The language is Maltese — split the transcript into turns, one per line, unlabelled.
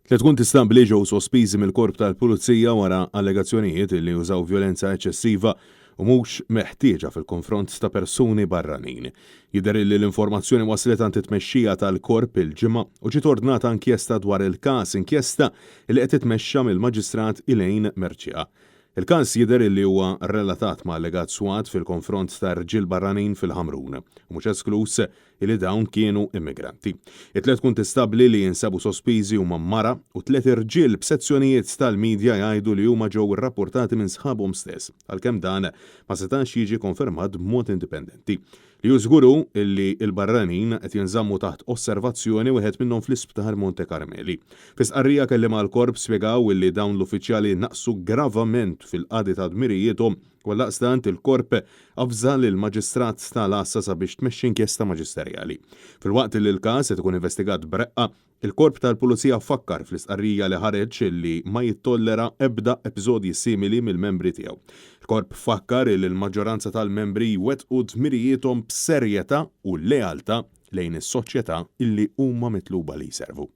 Li tkun tistabli ġew sospiżi mill-korp tal-Pulizija wara allegazzjonijiet li użaw violenza eċċessiva u mhux meħtieġa fil-konfront ta' persuni barranin. Jidher li l-informazzjoni waslet għand it-tmexxija tal-korp il-ġimgħa u ġiet ordnata inkjesta dwar il-każ, inkjesta li qed titmexxa mill-Maġistrat Elaine Merċiqa. Il-każ jidher li huwa relatat ma' allegat swat fil-konfront ta' rġiel barranin fil-Ħamrun, u mhux esklus li dawn kienu immigranti. It-tliet tkun tistabbli li jinsabu sospiżi huma mara u tliet irġiel b'sezzjonijiet tal-medja jgħidu li huma ġew irrappurtati minn sħabhom stess, għalkemm dan ma setax jiġi konfermat b'mod indipendenti. Li jużguru illi il-barranin qed jinżammu taħt osservazzjoni wieħed minnhom fl-Isptar Monte Carmeli. Fis-qarrija kelliem għall-korp spjegaw illi dawn l-uffiċjali naqsu gravament fil-qadi ta' dmirijietom u għaldaqstant il-korp avża lill-Maġistrat tal-Assa sabiex tmexxi inkjesta maġisterjali. Filwaqt li l-każ qed ikun investigat b'reqqa, il-korp tal-Pulizija fakkar fl-istqarrija li ħareġ li ma jittollera ebda episodji simili mill-membri tiegħu. Il-korp fakkar li l-maġġoranza tal-membri jwettqu dmirijietom b'serjetà u lealtà lejn is-soċjetà illi huma mitluba li jservu.